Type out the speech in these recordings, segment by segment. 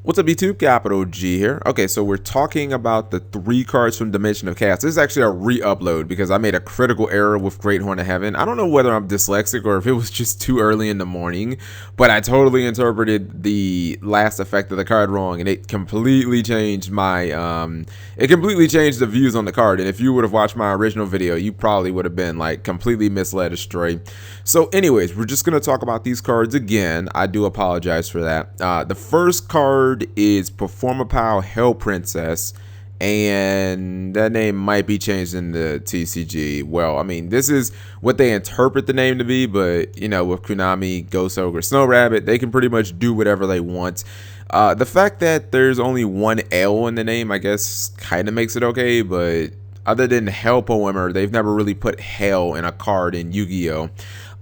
What's up, YouTube? Capital G here. Okay, so we're talking about the 3 cards from Dimension of Chaos. This is actually a re-upload because I made a critical error with Great Horn of Heaven. I don't know whether I'm dyslexic or if it was just too early in the morning, but I totally interpreted the last effect of the card wrong, and it completely changed my the views on the card. And if you would have watched my original video, you probably would have been like completely misled astray. So anyways, we're just gonna talk about these cards again. I do apologize for that. The first card is Performapal Princess, and that name might be changed in the TCG. Well, I mean, this is what they interpret the name to be, but you know, with Konami, Ghost Ogre, Snow Rabbit, they can pretty much do whatever they want. The fact that there's only one L in the name, I guess, kind of makes it okay, but other than Hell Poemer, they've never really put Hell in a card in Yu-Gi-Oh!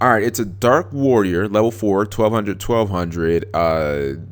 Alright, it's a Dark Warrior, level 4, 1200.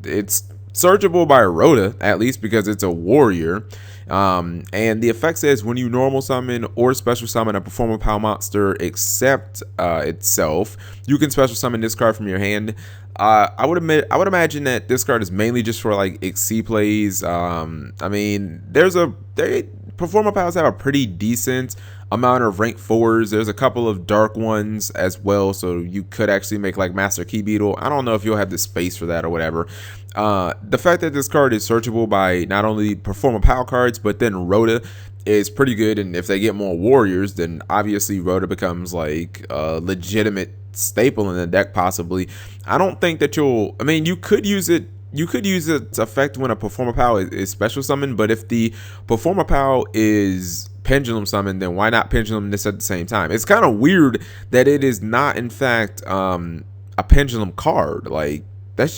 It's searchable by Rhoda, at least because it's a warrior. And the effect says when you normal summon or special summon a Performapal monster except itself, you can special summon this card from your hand. I would imagine that this card is mainly just for like XC plays. I mean, Performapals have a pretty decent amount of rank 4s. There's a couple of dark ones as well, so you could actually make like Master Key Beetle. I don't know if you'll have the space for that or whatever. The fact that this card is searchable by not only Performapal cards, but then Rhoda is pretty good. And if they get more warriors, then obviously Rhoda becomes like a legitimate staple in the deck possibly. I don't think that I mean, you could use it. You could use its effect when a Performapal is special summoned, but if the Performapal is pendulum summoned, then why not pendulum this at the same time? It's kind of weird that it is not in fact a pendulum card. Like that's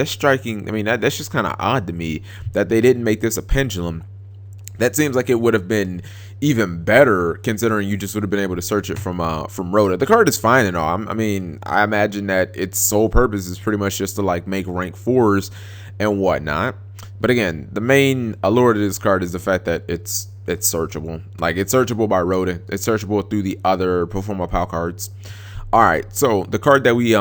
striking. I mean, that's just kind of odd to me that they didn't make this a pendulum. That seems like it would have been even better, considering you just would have been able to search it from Rhoda. The card is fine and all. I mean, I imagine that its sole purpose is pretty much just to like make rank 4s and whatnot. But again, the main allure to this card is the fact that it's searchable. Like, it's searchable by Rhoda. It's searchable through the other Performapal cards. All right, so the card that we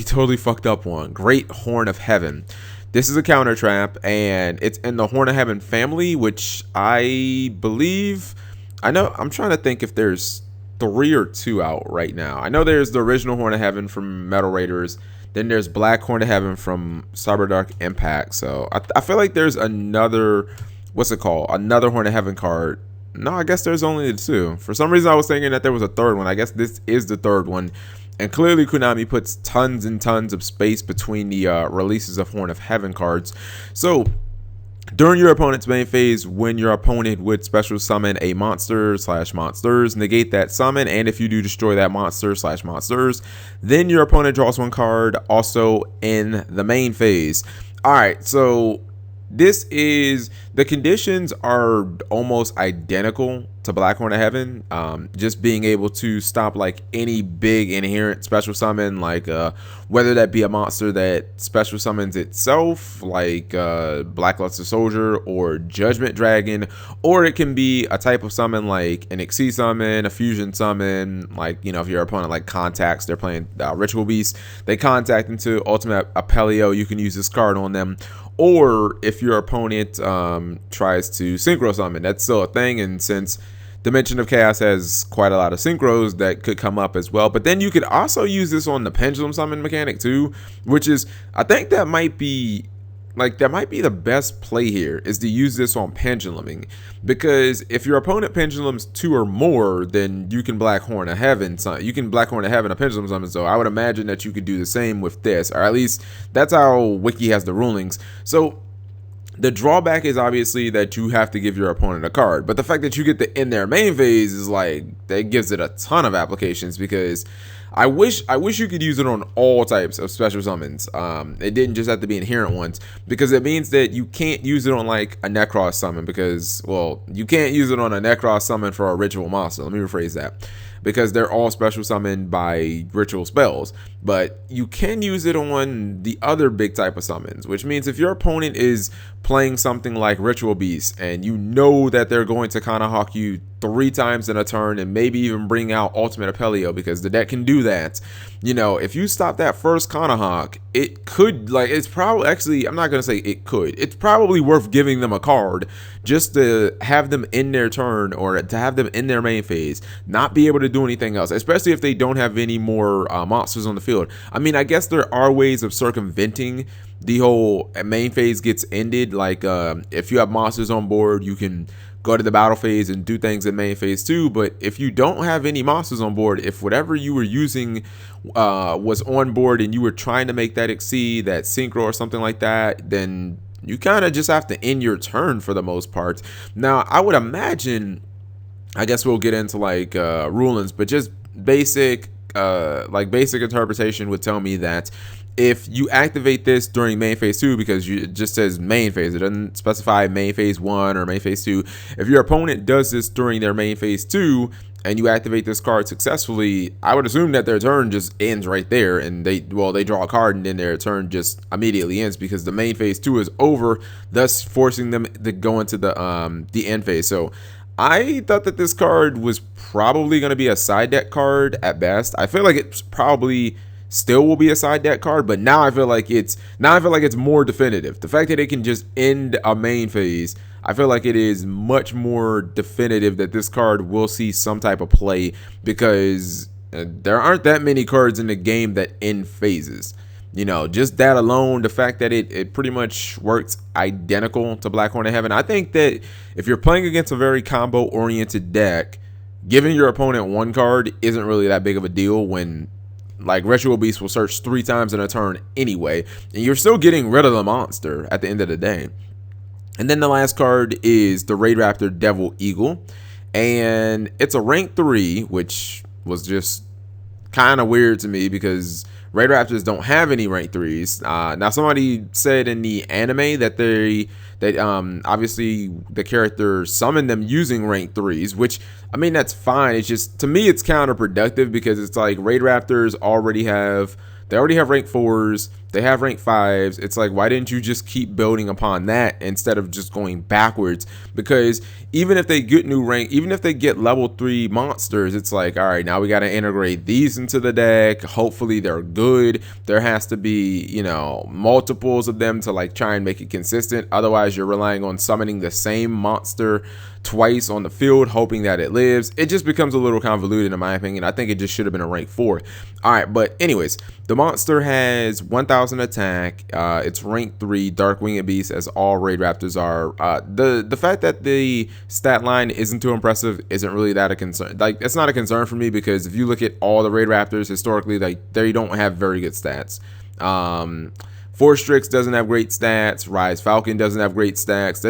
totally fucked up on, Great Horn of Heaven. This is a counter trap, and it's in the Horn of Heaven family, which I believe, I'm trying to think if there's 3 or 2 out right now. I know there's the original Horn of Heaven from Metal Raiders. Then there's Black Horn of Heaven from Cyberdark Impact. So I feel like there's another, what's it called? Another Horn of Heaven card. No, I guess there's only 2. For some reason, I was thinking that there was a 3rd one. I guess this is the 3rd one. And clearly Konami puts tons and tons of space between the releases of Horn of Heaven cards. So during your opponent's main phase, when your opponent would special summon a monster/monsters, negate that summon, and if you do destroy that monster/monsters, then your opponent draws 1 card also in the main phase. Alright, so the conditions are almost identical to Black Horn of Heaven. Just being able to stop like any big inherent special summon, like whether that be a monster that special summons itself, like Blackluster Soldier or Judgment Dragon, or it can be a type of summon like an XC summon, a fusion summon, like, you know, if your opponent like contacts, they're playing Ritual Beast, they contact into Ultimate Apelio, you can use this card on them. Or if your opponent tries to synchro summon, that's still a thing. And since Dimension of Chaos has quite a lot of synchros, that could come up as well. But then you could also use this on the pendulum summon mechanic too, which is, I think that might be the best play here, is to use this on penduluming, because if your opponent pendulums 2 or more, then you can Black Horn of Heaven. You can Black Horn of Heaven a pendulum summon. So I would imagine that you could do the same with this, or at least that's how Wiki has the rulings. So the drawback is obviously that you have to give your opponent a card, but the fact that you get the in their main phase is like, that gives it a ton of applications, because I wish you could use it on all types of special summons. It didn't just have to be inherent ones, because it means that you can't use it on like a Necros summon, because, well, you can't use it on a Necros summon for a ritual monster. Let me rephrase that. because they're all special summoned by ritual spells. But you can use it on the other big type of summons, which means if your opponent is playing something like Ritual Beast and you know that they're going to kind of hawk you 3 times in a turn and maybe even bring out Ultimate Apelio, because the deck can do that, you know, if you stop that first Kanahawk, it could, like, it's probably, actually, I'm not going to say it could, it's probably worth giving them a card just to have them in their turn or to have them in their main phase, not be able to do anything else, especially if they don't have any more monsters on the field. I mean, I guess there are ways of circumventing the whole main phase gets ended, like if you have monsters on board, you can go to the battle phase and do things in main phase too. But if you don't have any monsters on board, if whatever you were using was on board and you were trying to make that exceed that synchro or something like that, then you kind of just have to end your turn for the most part. Now, I would imagine, I guess we'll get into like rulings, but just basic basic interpretation would tell me that if you activate this during main phase 2, because it just says main phase, it doesn't specify main phase 1 or main phase 2. If your opponent does this during their main phase 2 and you activate this card successfully, I would assume that their turn just ends right there, and they draw a card and then their turn just immediately ends because the main phase 2 is over, thus forcing them to go into the end phase. So I thought that this card was probably going to be a side deck card at best. I feel like it's probably still will be a side deck card, but now I feel like it's more definitive. The fact that it can just end a main phase, I feel like it is much more definitive that this card will see some type of play, because there aren't that many cards in the game that end phases. You know, just that alone, the fact that it pretty much works identical to Black Hornet Heaven. I think that if you're playing against a very combo oriented deck, giving your opponent one card isn't really that big of a deal, when like Ritual Beast will search 3 times in a turn anyway, and you're still getting rid of the monster at the end of the day. And then the last card is the RaidRaptor Dp-Ygo, and it's a rank 3, which was just kind of weird to me because RaidRaptors don't have any rank 3s. Now somebody said in the anime that obviously the character summoned them using rank 3s, which, I mean, that's fine. It's just, to me, it's counterproductive, because it's like RaidRaptors already have rank 4s, they have rank 5s. It's like, why didn't you just keep building upon that instead of just going backwards? Because even if they get new rank, even if they get level 3 monsters, it's like, all right, now we got to integrate these into the deck. Hopefully they're good. There has to be, you know, multiples of them to like try and make it consistent. Otherwise, you're relying on summoning the same monster twice on the field, hoping that it lives. It just becomes a little convoluted in my opinion. I think it just should have been a rank 4. All right, but anyways, the monster has 1000 attack. It's rank 3, Dark Winged Beast, as all RaidRaptors are. The fact that the stat line isn't too impressive isn't really that a concern. Like, it's not a concern for me, because if you look at all the RaidRaptors historically, like, they don't have very good stats. Forstrix doesn't have great stats. Rise Falcon doesn't have great stats.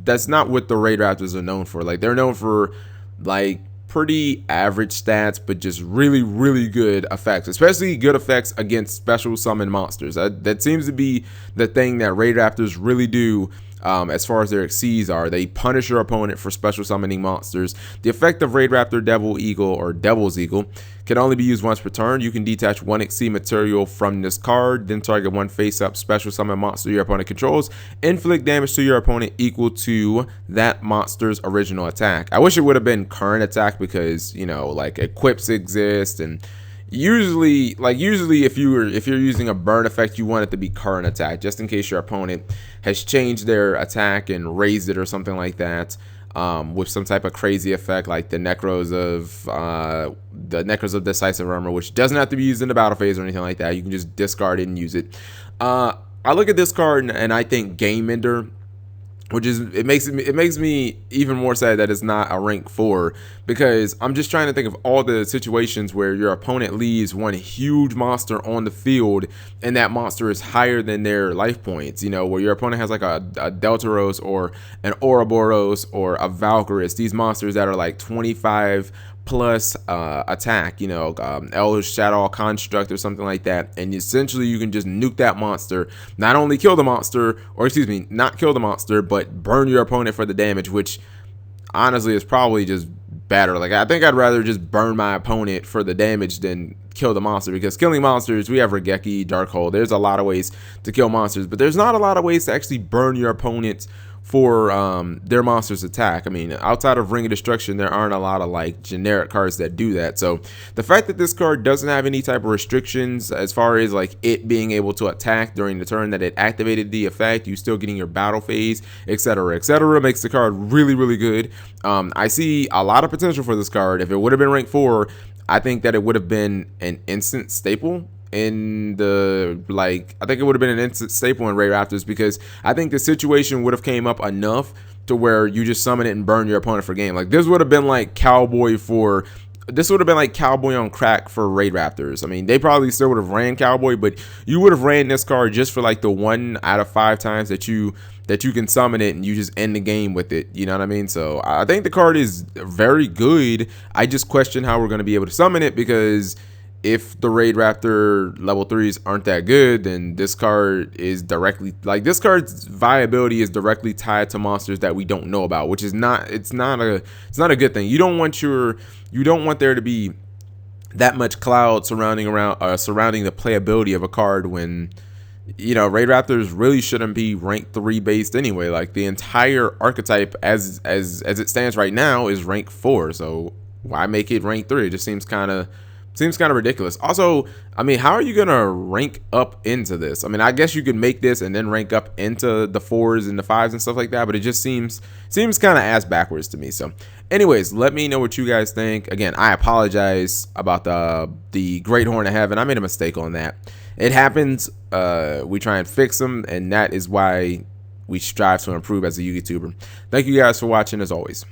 That's not what the RaidRaptors are known for. Like, they're known for like pretty average stats, but just really, really good effects, especially good effects against special summon monsters. That seems to be the thing that RaidRaptors really do. As far as their exceeds are, they punish your opponent for special summoning monsters. The effect of RaidRaptor Dp-Ygo, or Devil's Eagle, can only be used once per turn. You can detach 1 exceed material from this card, then target 1 face-up special summon monster your opponent controls. Inflict damage to your opponent equal to that monster's original attack. I wish it would have been current attack, because, you know, like, equips exist, and usually if you're using a burn effect, you want it to be current attack, just in case your opponent has changed their attack and raised it or something like that, with some type of crazy effect, like the Necros of Decisive Armor, which doesn't have to be used in the battle phase or anything like that. You can just discard it and use it. I look at this card and I think Game Ender, which is, it makes me even more sad that it's not a rank 4, because I'm just trying to think of all the situations where your opponent leaves one huge monster on the field and that monster is higher than their life points, you know, where your opponent has like a Deltaros or an Ouroboros or a Valkyris, these monsters that are like 25 plus attack, you know, Elder Shadow Construct or something like that, and essentially you can just nuke that monster, not only kill the monster, or excuse me, not kill the monster, but burn your opponent for the damage, which honestly is probably just better. Like, I think I'd rather just burn my opponent for the damage than kill the monster, because killing monsters, we have Regeki, Darkhold. There's a lot of ways to kill monsters, but there's not a lot of ways to actually burn your opponents for their monster's attack. I mean, outside of Ring of Destruction, there aren't a lot of like generic cards that do that. So the fact that this card doesn't have any type of restrictions as far as like it being able to attack during the turn that it activated the effect, you still getting your battle phase, etc., makes the card really, really good. I see a lot of potential for this card. If it would have been rank 4, I think that it would have been an instant staple in the, like, I think it would have been an instant staple in RaidRaptors, because I think the situation would have came up enough to where you just summon it and burn your opponent for game. Like, this would have been like Cowboy on crack for RaidRaptors. I mean, they probably still would have ran Cowboy, but you would have ran this card just for like the 1 out of 5 times that you can summon it and you just end the game with it. You know what I mean? So I think the card is very good. I just question how we're going to be able to summon it, because if the RaidRaptor level 3s aren't that good, then this card is directly, like, this card's viability is directly tied to monsters that we don't know about, which is not, it's not a good thing. You don't want there to be that much cloud surrounding the playability of a card when, you know, RaidRaptors really shouldn't be rank 3 based anyway. Like, the entire archetype as it stands right now is rank 4, so why make it rank 3? It just seems kind of ridiculous. Also, I mean, how are you gonna rank up into this? I mean, I guess you could make this and then rank up into the 4s and the 5s and stuff like that, but it just seems kind of ass backwards to me. So anyways, let me know what you guys think. Again, I apologize about the Great Horn of Heaven. I made a mistake on that. It happens. We try and fix them, and that is why we strive to improve as a YouTuber. Thank you guys for watching, as always.